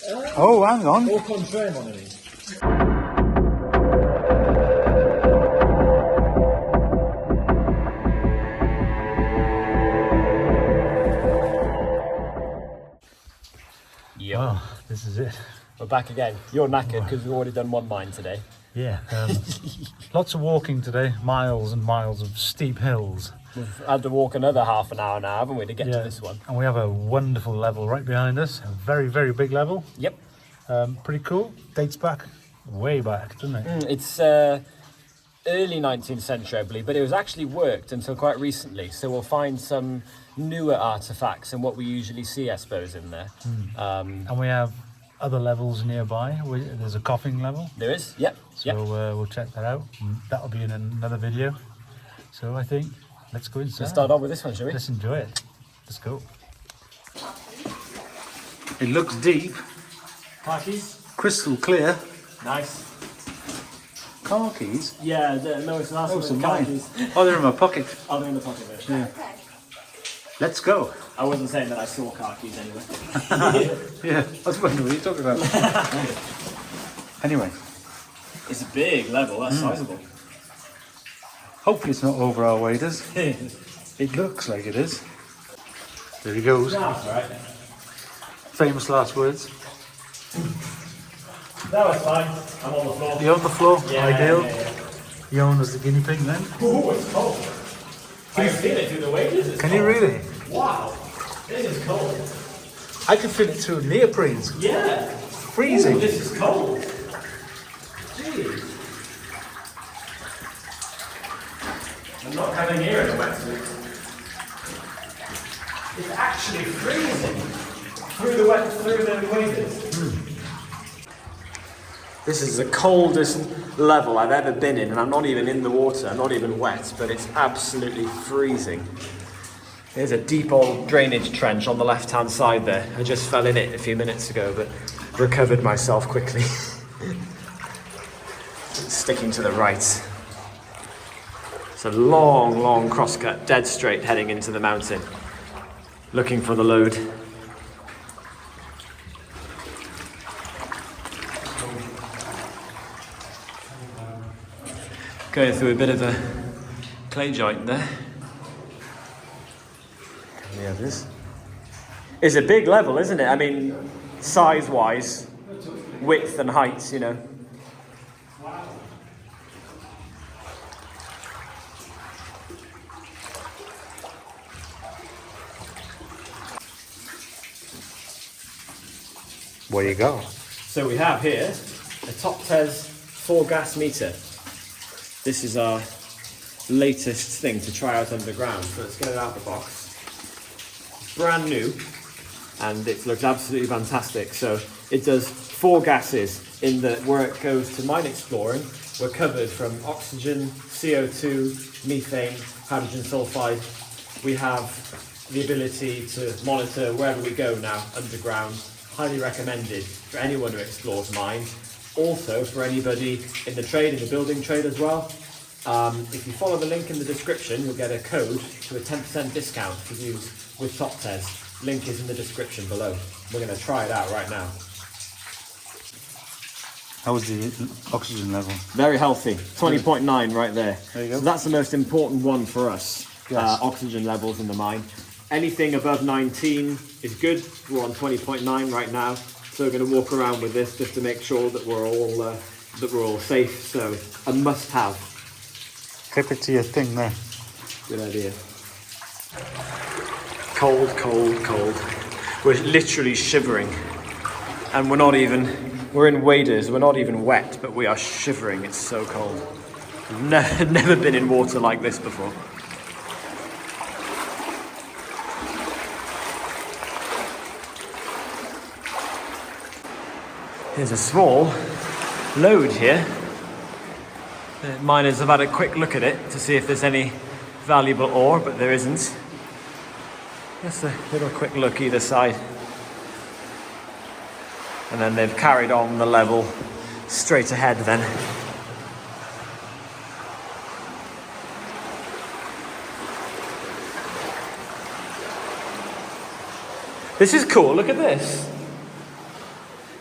Oh, hang on. Au contraire, mon ami. Yep. Well, this is it. We're back again. You're knackered because we've already done one mine today. Yeah. Lots of walking today. Miles and miles of steep hills. We've had to walk another half an hour now, haven't we, to get to this one? And we have a wonderful level right behind us. A very, very big level. Yep. Pretty cool. Dates back way back, doesn't it? It's early 19th century, I believe, but it was actually worked until quite recently. So we'll find some newer artifacts and what we usually see, I suppose, in there. And we have other levels nearby. There's a coughing level. There is, yep. So we'll check that out. That'll be in another video. So I think let's go inside. Let's start off with this one, shall we? Let's enjoy it. Let's go. It looks deep. Car keys? Crystal clear. Nice. Car keys? Yeah, no, it's not. Oh, some mine. Oh, they're in my pocket. Oh, they're in the pocket there. Yeah. Let's go. I wasn't saying that I saw car keys anyway. Yeah, I was wondering what you're talking about. Anyway. It's a big level, that's sizable. Hopefully it's not over our waders. It looks like it is. There he goes. No, that's alright. Famous last words. No, it's fine. I'm on the floor. You're on the floor. Yeah, Ideal. yeah. Ioan was the guinea pig then. Ooh, it's cold. I can feel it through the waders. Can you really? Wow, this is cold. I can feel it through neoprenes. Yeah. Freezing. Ooh, this is cold. Jeez. I'm not coming here in a wetsuit. It's actually freezing through the waders. This is the coldest level I've ever been in, and I'm not even in the water, I'm not even wet, but it's absolutely freezing. There's a deep old drainage trench on the left-hand side there. I just fell in it a few minutes ago, but recovered myself quickly. Sticking to the right. It's a long, long crosscut, dead straight heading into the mountain. Looking for the load. Going through a bit of a clay joint there. We have this. It's a big level, isn't it? I mean, size-wise, width and height, you know. Where you go? So we have here a Top Tez 4 gas meter. This is our latest thing to try out underground. So let's get it out of the box. It's brand new and it looks absolutely fantastic. So it does 4 gases in the where it goes to mine exploring. We're covered from oxygen, CO2, methane, hydrogen sulfide. We have the ability to monitor wherever we go now underground. Highly recommended for anyone who explores mines. Also for anybody in the trade, in the building trade as well. If you follow the link in the description, you'll get a code to a 10% discount to use with Top Tez. Link is in the description below. We're going to try it out right now. How was the oxygen level? Very healthy, 20.9 right there. There you go. So that's the most important one for us, Yes. oxygen levels in the mine. Anything above 19 is good. We're on 20.9 right now. So we're going to walk around with this just to make sure that we're all safe. So a must-have. Clip it to your thing there. Good idea. Cold, cold, cold. We're literally shivering, and we're in waders. We're not even wet, but we are shivering. It's so cold. Never been in water like this before. There's a small load here. The miners have had a quick look at it to see if there's any valuable ore, but there isn't. Just a little quick look either side. And then they've carried on the level straight ahead then. This is cool, look at this.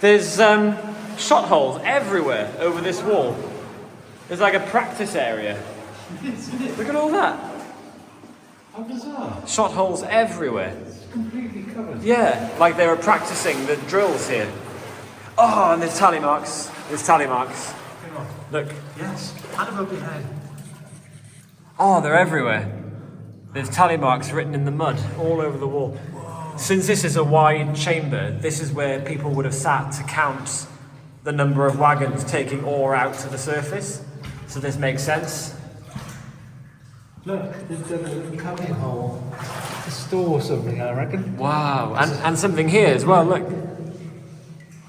There's shot holes everywhere over this wall. There's like a practice area. Look at all that. How bizarre. Shot holes everywhere. It's completely covered. Yeah, like they were practicing the drills here. Oh, and there's tally marks. There's tally marks. Look. Yes. Hand above your head. Oh, they're everywhere. There's tally marks written in the mud all over the wall. Whoa. Since this is a wide chamber, this is where people would have sat to count the number of wagons taking ore out to the surface. So this makes sense. Look, there's a little cubby hole to store something, I reckon. Wow, and something here as well, look.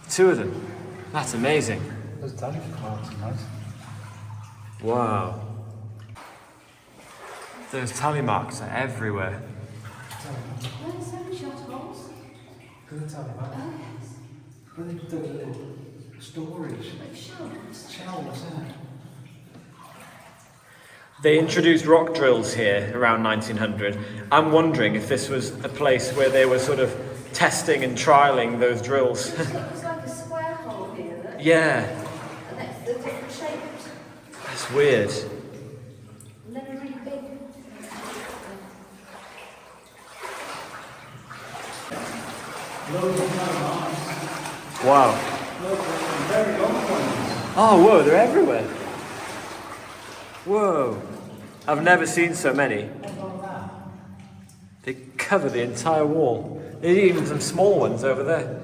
Two of them. That's amazing. Those tally marks are nice. Wow. Those tally marks are everywhere. Where's some shot holes? Good tally mark. Oh, yes. Well, they've done a little storage. Like shelves. Shelves, isn't it? They introduced rock drills here around 1900. I'm wondering if this was a place where they were sort of testing and trialing those drills. It looks like a square hole here, look. Yeah, And that's the different shapes. that's weird. And then a really big. Loads of tally marks. Wow. Loads of very long ones. Oh, whoa, they're everywhere. Whoa. I've never seen so many. They cover the entire wall. There's even some small ones over there.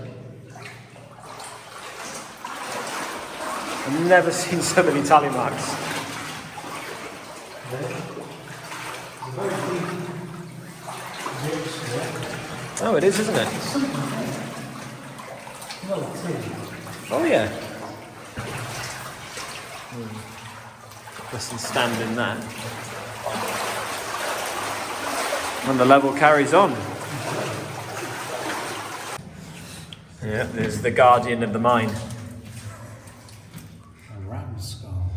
I've never seen so many tally marks. Oh, it is, isn't it? Oh, yeah. Mustn't stand in that. And the level carries on. Yeah, there's the guardian of the mine. A ram skull.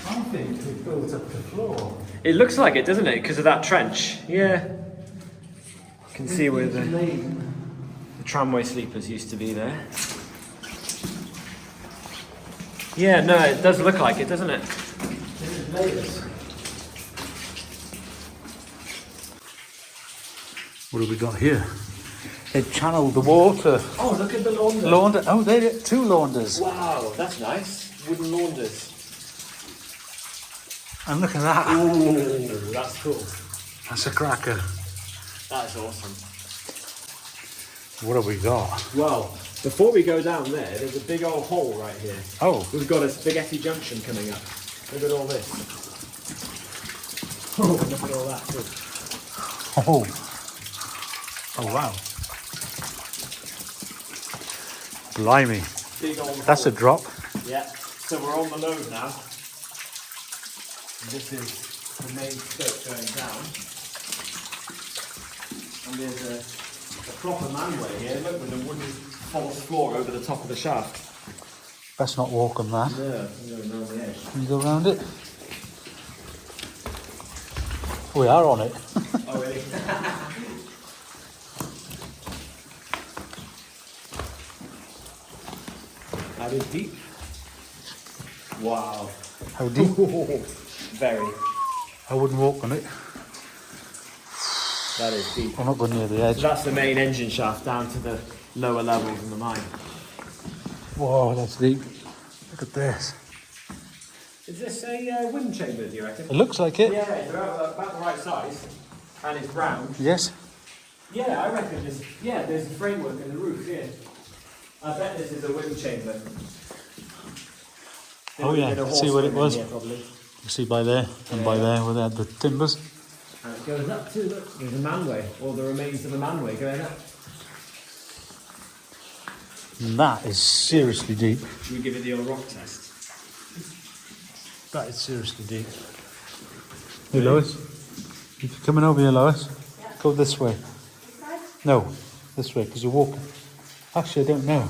I think we built up the floor. It looks like it, doesn't it? Because of that trench. Yeah. You can see where the tramway sleepers used to be there. Yeah, no, it does look like it, doesn't it? What have we got here? They've channeled the water. Oh, look at the launder. Launder. Oh, they two launders. Wow, that's nice. Wooden launders. And look at that. Ooh, that's cool. That's a cracker. That's awesome. What have we got? Well, before we go down there, there's a big old hole right here. Oh, We've got a spaghetti junction coming up. Look at all this. Oh, look at all that too. oh, oh! Wow! Blimey, Big old that's hole. a drop. Yeah, so we're on the load now. And this is the main skirt going down. And there's a proper manway here, look, with a wooden false floor over the top of the shaft. Let's not walk on that. Yeah, I'm going around the edge. Can you go around it? We are on it. Oh, really? That is deep. Wow. How deep? Very. I wouldn't walk on it. That is deep. I'm not going near the So edge. that's the main engine shaft down to the lower levels in the mine. Whoa, that's deep. Look at this. Is this a wind chamber, do you reckon? It looks like it. Yeah, it's about the right size. And it's round. Yes. Yeah, I reckon there's a framework in the roof here. I bet this is a wind chamber. There Oh would yeah, have been a see what it horse was. room in here, probably. You see by there and by there where they had the timbers. And it goes up too, look. There's a manway, or the remains of a manway going up. And that is seriously deep. Should we give it the old rock test? That is seriously deep. Hey Lois, if you're coming over here, Lois, go this way. This side? No, this way, because you're walking. Actually, I don't know.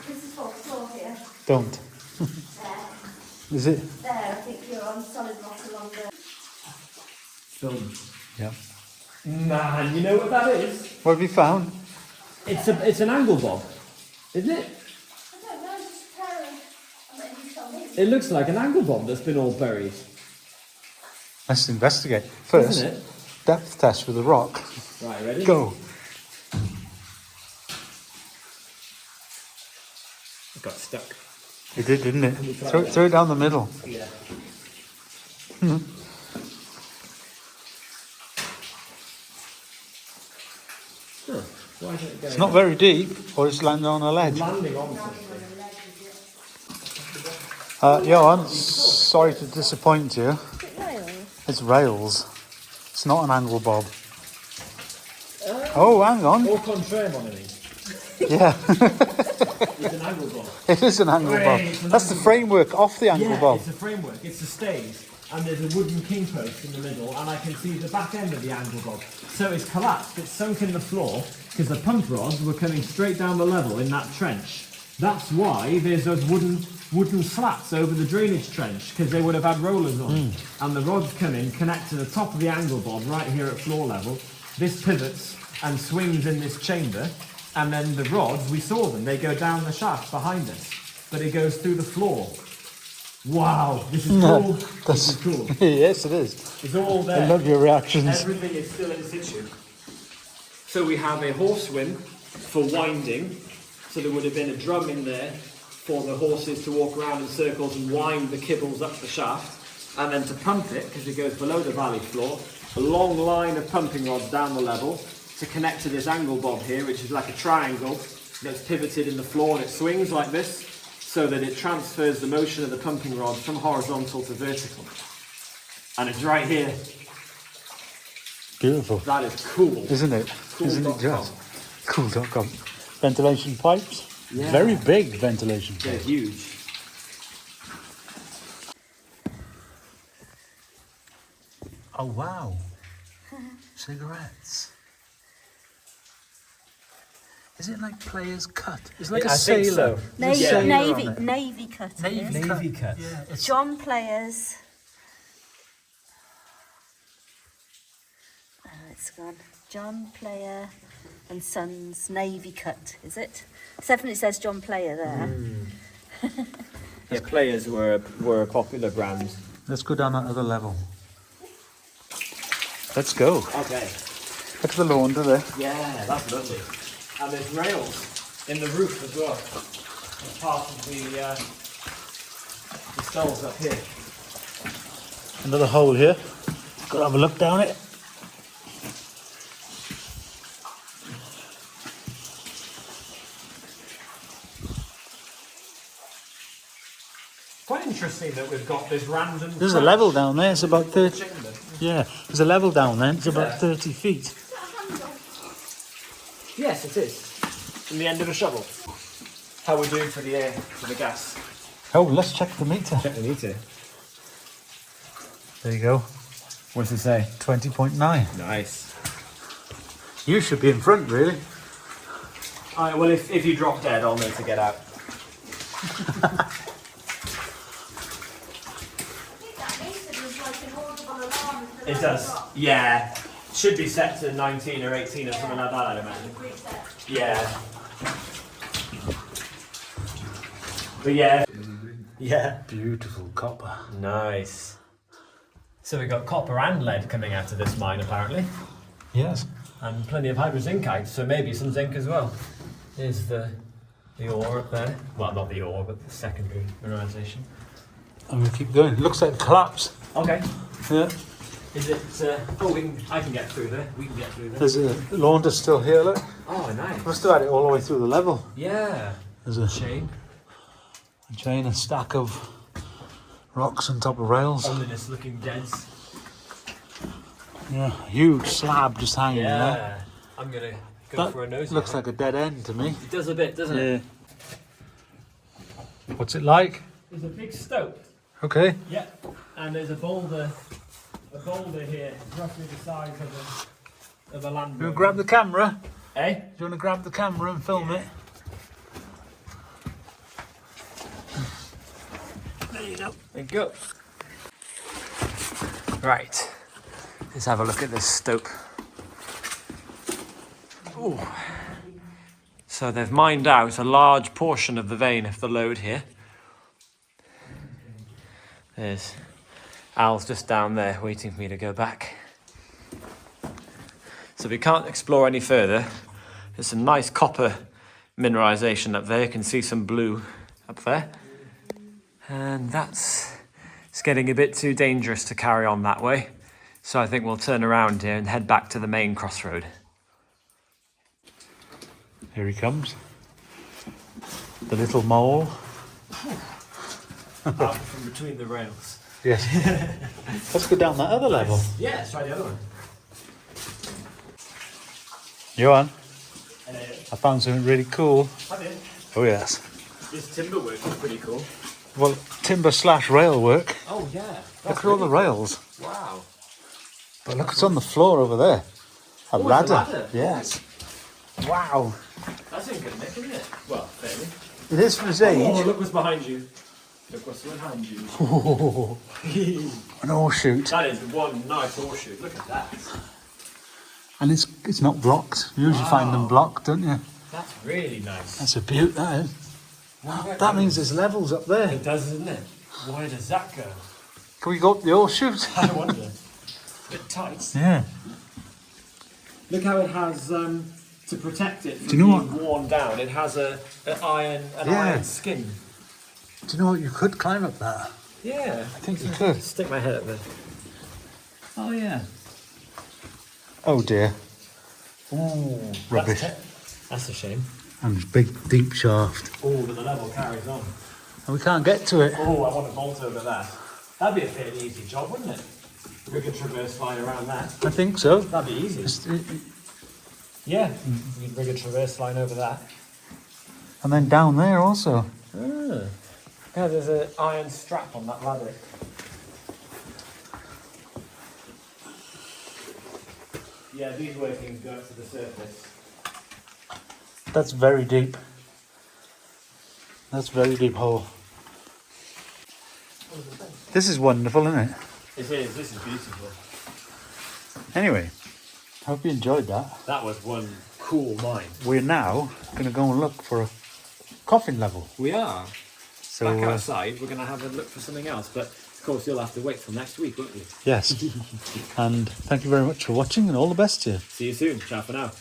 This is what floor here. Don't. There. Is it? There. there. I think you're on solid rock along the... Film. Yeah. Man, you know what that is? What have you found? It's an angle bob, isn't it? I don't know, just a pair of... I bet you told me. It looks like an angle bob that's been all buried. Let's investigate. First, Isn't it? depth test with a rock. Right, ready? Go. It got stuck. It did, didn't it? try Throw, that? throw it down the middle. Yeah. Huh. Why isn't it going? It's not very deep, or it's landing on a ledge. landing on something. Ioan, sorry to disappoint you. Rails. It's rails. It's not an angle bob. Oh, hang on. Au contraire, mon ami. Yeah, It's an angle bob. it is an angle bob. It's an That's the angle framework off the angle Yeah, bob. it's a framework, it's a stage, and there's a wooden king post in the middle, and I can see the back end of the angle bob. So it's collapsed, it's sunk in the floor, because the pump rods were coming straight down the level in that trench. That's why there's those wooden slats over the drainage trench, because they would have had rollers on. And the rods come in, connect to the top of the angle bob right here at floor level. This pivots and swings in this chamber, and then the rods, we saw them, they go down the shaft behind us, but it goes through the floor. Wow, this is cool. This is cool. Yes, it is. It's all there. I love your reactions. Everything is still in situ. So we have a horse swim for winding. So there would have been a drum in there for the horses to walk around in circles and wind the kibbles up the shaft. And then to pump it, because it goes below the valley floor, a long line of pumping rods down the level to connect to this angle bob here, which is like a triangle that's pivoted in the floor, and it swings like this so that it transfers the motion of the pumping rod from horizontal to vertical. And it's right here. Beautiful, That is cool. isn't it? Cool Isn't it dot just? Cool.com. Ventilation pipes. Yeah. Very big ventilation They're pipes. huge. Oh, wow. Cigarettes. Is it like player's cut? It's like Yeah, a I think sailor. so. There's a Yeah. sailor on Navy, it. navy cut. it is. Navy cut. Yeah, it's John Players. Oh, it's gone. John Player and Sons Navy cut, is it? Definitely says John Player there. Yeah, players were a popular brand. Let's go down that other level. Let's go. Okay. Look at the launder there. Yeah, that's lovely. And there's rails in the roof as well. As part of the stalls up here. Another hole here. Got to have a look down it. Quite interesting that we've got this random. There's a level down there. It's about 30. chamber. Yeah, there's a level down there. It's about 30 feet. Yes, it is. From the end of a shovel. How we're doing for the air, for the gas. Oh, let's check the meter. Check the meter. There you go. What's it say? 20.9. Nice. You should be in front, really. Alright, well, if you drop dead, I'll know to get out. It does. Yeah. Should be set to 19 or 18 or something like that, I'd imagine. Yeah. But yeah. Yeah. Beautiful copper. Nice. So we got copper and lead coming out of this mine, apparently. Yes. And plenty of hydrozincite, so maybe some zinc as well. Here's the ore up there. Well, not the ore, but the secondary mineralisation. I'm going to keep going. Looks like a collapse. Okay. Yeah. Is it? I can get through there. We can get through there. There's a launder still here, look. Oh, nice. Must have had it all the way through the level. Yeah. There's a Chain. chain, a stack of rocks on top of rails. Ominous looking deads. Yeah, huge slab just hanging there. Yeah. I'm gonna go That for a nose. looks like a dead end to me. It does a bit, doesn't it? Yeah. What's it like? There's a big stope. Okay. Yeah. And there's a boulder here, roughly the size of a land. You want to grab the camera? Eh? Do you want to grab the camera and film it? There you go. There you go. Right, let's have a look at this stope. Ooh. So they've mined out a large portion of the vein of the lode here. There's Al's just down there waiting for me to go back. So we can't explore any further. There's some nice copper mineralization up there. You can see some blue up there. And it's getting a bit too dangerous to carry on that way. So I think we'll turn around here and head back to the main crossroad. Here he comes. The little mole. Out from between the rails. Yes. Let's go down that other level. Yeah, let's try the other one. Ioan, I found something really cool. I did. Oh yes. This timber work is pretty cool. Well, timber / rail work. Oh yeah. Look at all the rails. Wow. But look, it's on the floor over there. A it's a ladder. ladder. Yes. Wow. That's in good nick, isn't it? Well, fairly. It is for his Oh, age. look what's behind you. Look what's behind you. Oh, an horseshoe. That is one nice horseshoe. Look at that. And it's not blocked. You usually find them blocked, don't you? That's really nice. That's a beaut, that is. That means there's levels up there. It does, doesn't it? Where does that go? Can we go up the horseshoes? I wonder. It's a bit tight. Yeah. Look how it has, to protect it from Do you know being worn down, it has an iron skin. Do you know what? You could climb up that. Yeah. I think you could. Stick my head up there. Oh, yeah. Oh dear. Ooh, rubbish. That's a shame. And big, deep shaft. Oh, but the level carries on. And we can't get to it. Oh, I want to bolt over that. That'd be a fairly easy job, wouldn't it? We could traverse line around that. I think so. That'd be easy. Yeah, we could rig a traverse line over that. And then down there also. Ah. Yeah, there's an iron strap on that ladder. Yeah, these workings go up to the surface. That's very deep. That's a very deep hole. This is wonderful, isn't it? It is, this is beautiful. Anyway, hope you enjoyed that. That was one cool mine. We're now going to go and look for a coffin level. We are. So, Back outside, we're going to have a look for something else, but of course you'll have to wait till next week, won't you? yes. And thank you very much for watching and all the best to you. See you soon. Ciao for now.